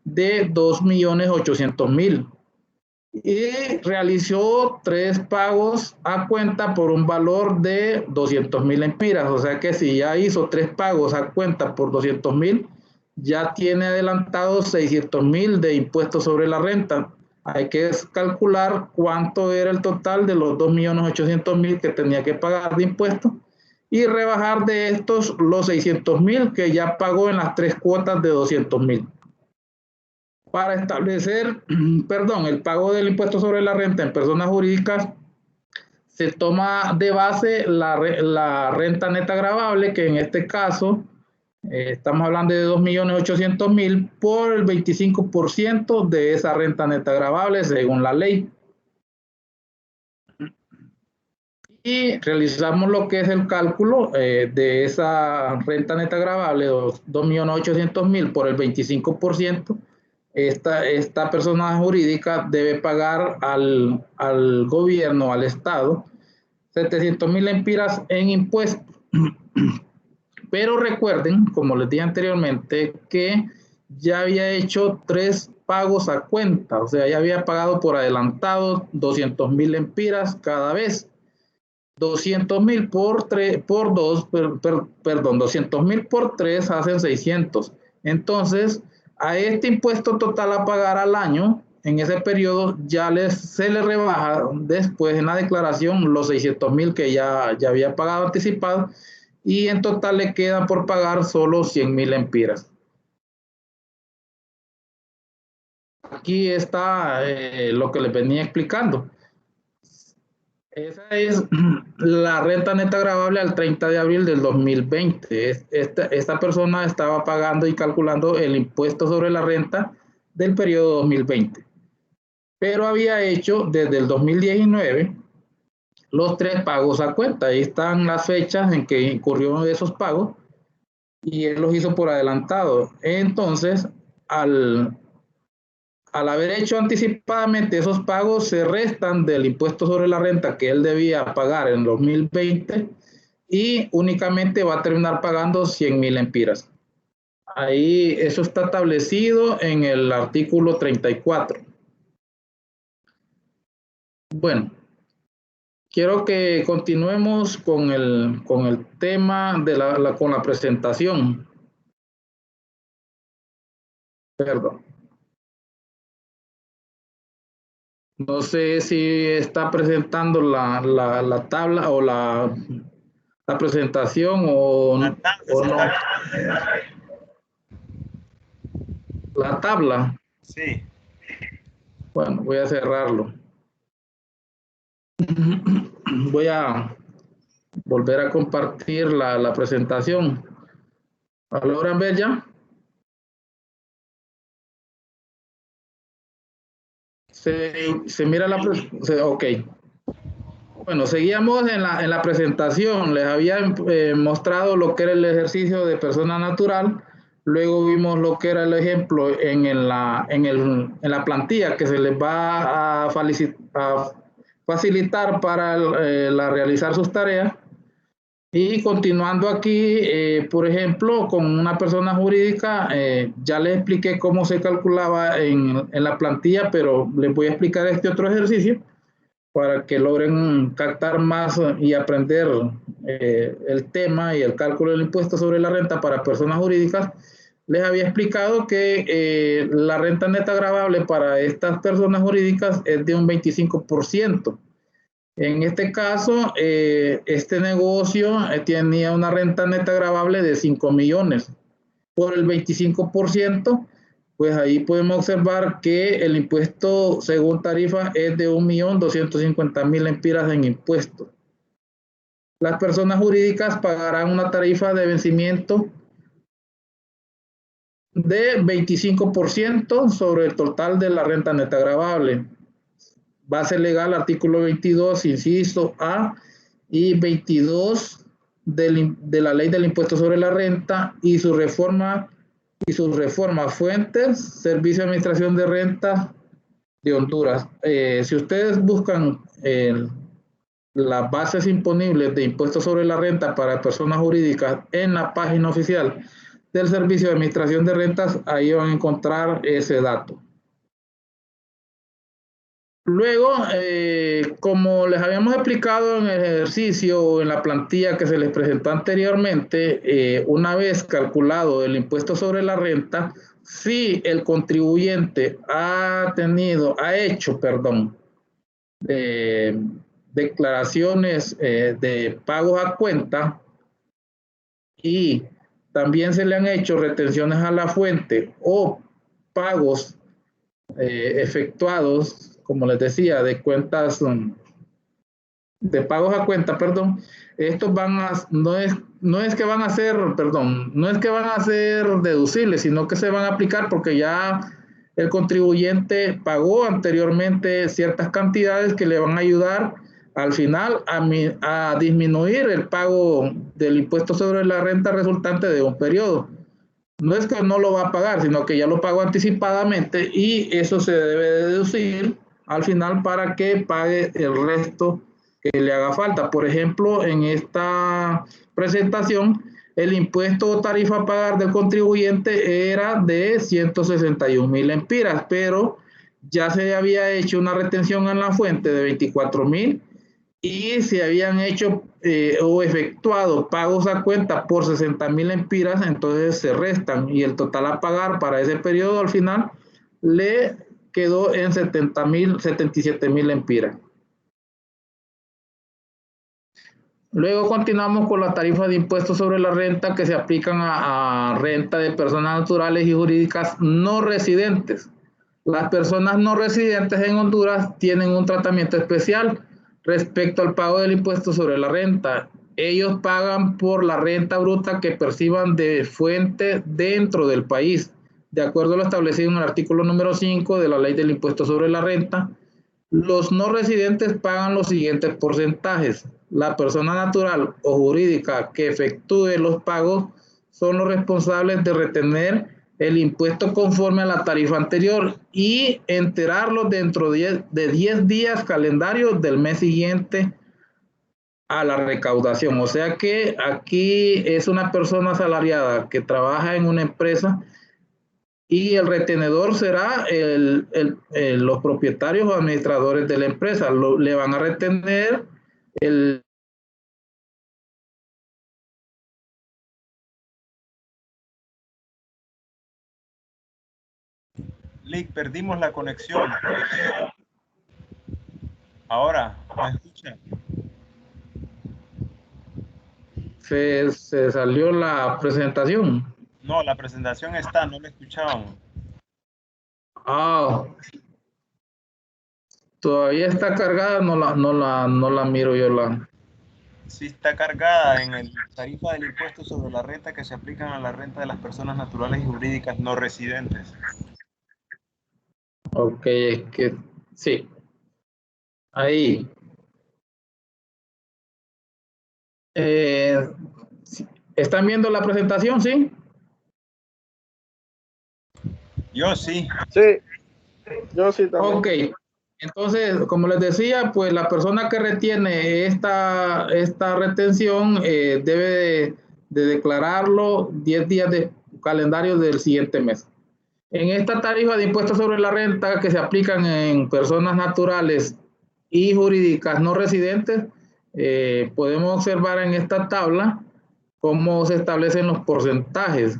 de 2.800.000 y realizó 3 pagos a cuenta por un valor de 200.000 lempiras. O sea que si ya hizo 3 pagos a cuenta por 200.000, ya tiene adelantado 600.000 de impuestos sobre la renta. Hay que calcular cuánto era el total de los 2.800.000 que tenía que pagar de impuestos y rebajar de estos los 600.000 que ya pagó en las 3 cuotas de 200.000. Para establecer, el pago del impuesto sobre la renta en personas jurídicas, se toma de base la renta neta gravable, que en este caso estamos hablando de 2.800.000 por el 25% de esa renta neta gravable según la ley. Y realizamos lo que es el cálculo de esa renta neta gravable de 2.800.000 por el 25%. Esta persona jurídica debe pagar al gobierno, al Estado, 700.000 lempiras en impuestos. Pero recuerden, como les dije anteriormente, que ya había hecho 3 pagos a cuenta, o sea, ya había pagado por adelantado 200.000 lempiras cada vez. 200.000 por 200.000 por 3 hacen 600. Entonces, a este impuesto total a pagar al año, en ese periodo, se le rebaja después en la declaración los 600.000 que ya había pagado anticipado, y en total le quedan por pagar solo 100.000 lempiras. Aquí está lo que les venía explicando. Esa es la renta neta gravable al 30 de abril del 2020. Esta persona estaba pagando y calculando el impuesto sobre la renta del periodo 2020. Pero había hecho desde el 2019 los 3 pagos a cuenta. Ahí están las fechas en que incurrió esos pagos y él los hizo por adelantado. Entonces, al haber hecho anticipadamente esos pagos, se restan del impuesto sobre la renta que él debía pagar en 2020 y únicamente va a terminar pagando 100,000 empiras. Ahí eso está establecido en el artículo 34. Bueno, quiero que continuemos con el tema de con la presentación. Perdón. No sé si está presentando la tabla o la presentación o no. La tabla. Sí. Bueno, voy a cerrarlo. Voy a volver a compartir la presentación. ¿La logran ver ya? Se mira la presentación. Ok. Bueno, seguíamos en la presentación. Les había mostrado lo que era el ejercicio de persona natural. Luego vimos lo que era el ejemplo en la plantilla que se les va a facilitar para realizar sus tareas. Y continuando aquí, por ejemplo, con una persona jurídica, ya les expliqué cómo se calculaba en la plantilla, pero les voy a explicar este otro ejercicio para que logren captar más y aprender el tema y el cálculo del impuesto sobre la renta para personas jurídicas. Les había explicado que la renta neta gravable para estas personas jurídicas es de un 25%. En este caso, este negocio tenía una renta neta gravable de 5 millones. Por el 25%, pues ahí podemos observar que el impuesto según tarifa es de 1.250.000 empiras en impuestos. Las personas jurídicas pagarán una tarifa de vencimiento de 25% sobre el total de la renta neta gravable. Base legal, artículo 22, inciso A y 22 de la ley del impuesto sobre la renta y sus reformas fuentes, Servicio de Administración de Renta de Honduras. Si ustedes buscan las bases imponibles de impuestos sobre la renta para personas jurídicas en la página oficial del Servicio de Administración de Rentas, ahí van a encontrar ese dato. Luego, como les habíamos explicado en el ejercicio o en la plantilla que se les presentó anteriormente, una vez calculado el impuesto sobre la renta, si el contribuyente ha hecho declaraciones de pagos a cuenta y también se le han hecho retenciones a la fuente o pagos efectuados, como les decía, de cuentas, de pagos a cuenta, estos no es que van a ser deducibles, sino que se van a aplicar porque ya el contribuyente pagó anteriormente ciertas cantidades que le van a ayudar al final a disminuir el pago del impuesto sobre la renta resultante de un periodo. No es que no lo va a pagar, sino que ya lo pagó anticipadamente y eso se debe deducir al final para que pague el resto que le haga falta. Por ejemplo, en esta presentación, el impuesto o tarifa a pagar del contribuyente era de 161,000 empiras, pero ya se había hecho una retención en la fuente de 24,000 y se habían hecho o efectuado pagos a cuenta por 60,000 empiras, entonces se restan y el total a pagar para ese periodo al final le quedó en 77,000 empiras. Luego continuamos con la tarifa de impuestos sobre la renta que se aplican a renta de personas naturales y jurídicas no residentes. Las personas no residentes en Honduras tienen un tratamiento especial respecto al pago del impuesto sobre la renta. Ellos pagan por la renta bruta que perciban de fuente dentro del país, de acuerdo a lo establecido en el artículo número 5 de la Ley del Impuesto sobre la Renta. Los no residentes pagan los siguientes porcentajes. La persona natural o jurídica que efectúe los pagos son los responsables de retener el impuesto conforme a la tarifa anterior y enterarlo dentro de 10 días calendarios del mes siguiente a la recaudación. O sea que aquí es una persona asalariada que trabaja en una empresa y el retenedor será los propietarios o administradores de la empresa. Le van a retener el... Lick, perdimos la conexión. Ahora, ¿me escucha? Se salió la presentación. No, la presentación está, no la escuchábamos. Ah, todavía está cargada, no la miro yo la. Sí está cargada en el tarifa del impuesto sobre la renta que se aplican a la renta de las personas naturales y jurídicas no residentes. Ok, es que sí. Ahí. ¿Están viendo la presentación, sí? Yo sí. Sí, yo sí también. Ok. Entonces, como les decía, pues la persona que retiene esta retención debe de declararlo 10 días de calendario del siguiente mes. En esta tarifa de impuestos sobre la renta que se aplican en personas naturales y jurídicas no residentes, podemos observar en esta tabla cómo se establecen los porcentajes.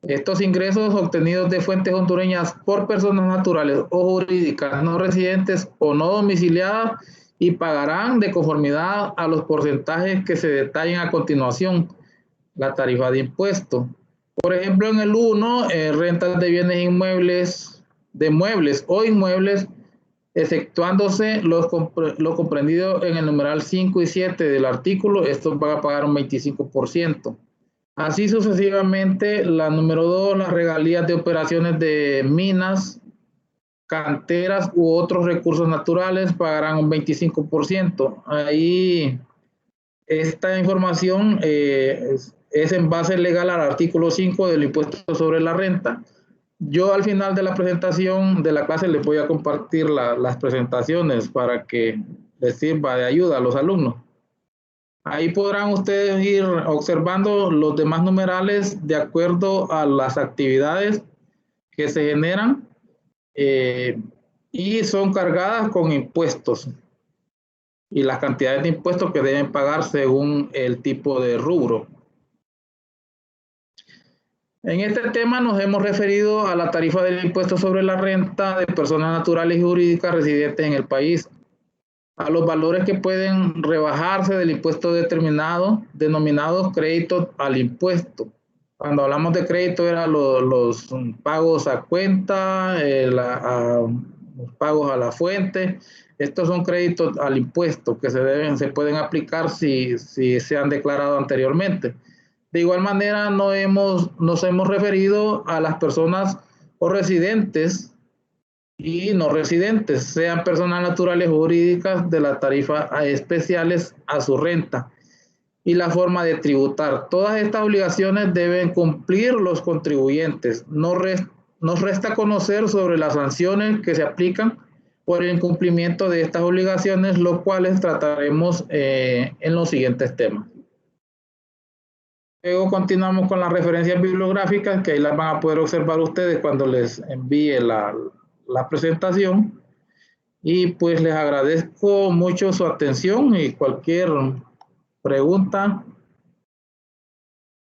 Estos ingresos obtenidos de fuentes hondureñas por personas naturales o jurídicas no residentes o no domiciliadas y pagarán de conformidad a los porcentajes que se detallen a continuación la tarifa de impuesto. Por ejemplo, en el 1, rentas de bienes inmuebles, de muebles o inmuebles, exceptuándose lo comprendido en el numeral 5 y 7 del artículo, estos van a pagar un 25%. Así sucesivamente, la número 2, las regalías de operaciones de minas, canteras u otros recursos naturales pagarán un 25%. Ahí esta información es en base legal al artículo 5 del impuesto sobre la renta. Yo al final de la presentación de la clase les voy a compartir las presentaciones para que les sirva de ayuda a los alumnos. Ahí podrán ustedes ir observando los demás numerales de acuerdo a las actividades que se generan y son cargadas con impuestos y las cantidades de impuestos que deben pagar según el tipo de rubro. En este tema nos hemos referido a la tarifa del impuesto sobre la renta de personas naturales y jurídicas residentes en el país, a los valores que pueden rebajarse del impuesto determinado, denominados créditos al impuesto. Cuando hablamos de crédito eran los pagos a cuenta, los pagos a la fuente. Estos son créditos al impuesto que se pueden aplicar si se han declarado anteriormente. De igual manera, nos hemos referido a las personas o residentes y no residentes, sean personas naturales o jurídicas, de las tarifas especiales a su renta y la forma de tributar. Todas estas obligaciones deben cumplir los contribuyentes. Nos resta conocer sobre las sanciones que se aplican por el incumplimiento de estas obligaciones, los cuales trataremos en los siguientes temas. Luego continuamos con las referencias bibliográficas, que ahí las van a poder observar ustedes cuando les envíe la presentación. Y pues les agradezco mucho su atención y cualquier pregunta,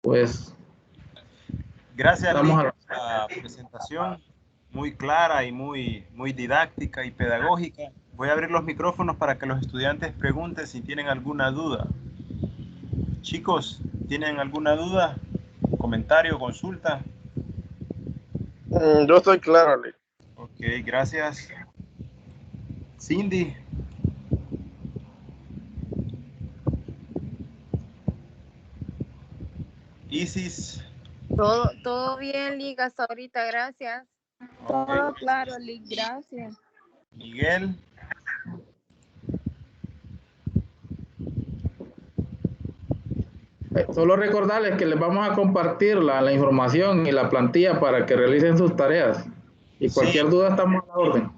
pues... Gracias, Lick, por la presentación muy clara y muy didáctica y pedagógica. Voy a abrir los micrófonos para que los estudiantes pregunten si tienen alguna duda. Chicos, ¿tienen alguna duda, comentario, consulta? Yo estoy claro, Lick. Ok, gracias. Cindy. Isis. Todo bien, Liga, hasta ahorita, gracias. Todo claro, Lick, gracias. Miguel. Solo recordarles que les vamos a compartir la información y la plantilla para que realicen sus tareas. Y cualquier Sí. duda estamos a la orden.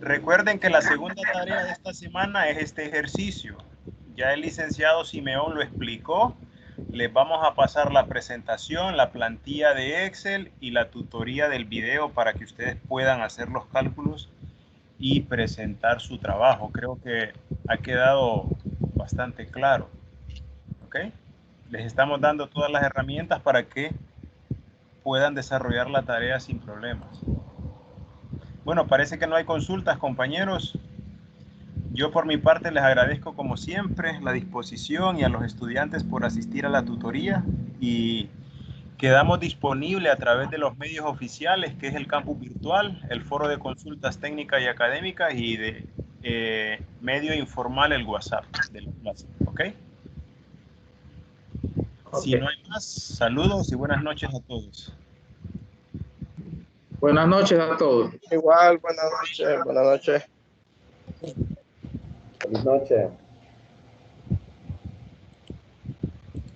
Recuerden que la segunda tarea de esta semana es este ejercicio. Ya el licenciado Simeón lo explicó. Les vamos a pasar la presentación, la plantilla de Excel y la tutoría del video para que ustedes puedan hacer los cálculos y presentar su trabajo. Creo que ha quedado bastante claro. ¿Ok? Les estamos dando todas las herramientas para que puedan desarrollar la tarea sin problemas. Bueno, parece que no hay consultas, compañeros. Yo por mi parte les agradezco como siempre la disposición y a los estudiantes por asistir a la tutoría y quedamos disponibles a través de los medios oficiales, que es el campus virtual, el foro de consultas técnicas y académicas y de medio informal, el WhatsApp de la clase. ¿Ok? Si no hay más, saludos y buenas noches a todos. Buenas noches a todos. Igual, buenas noches, buenas noches. Feliz noche.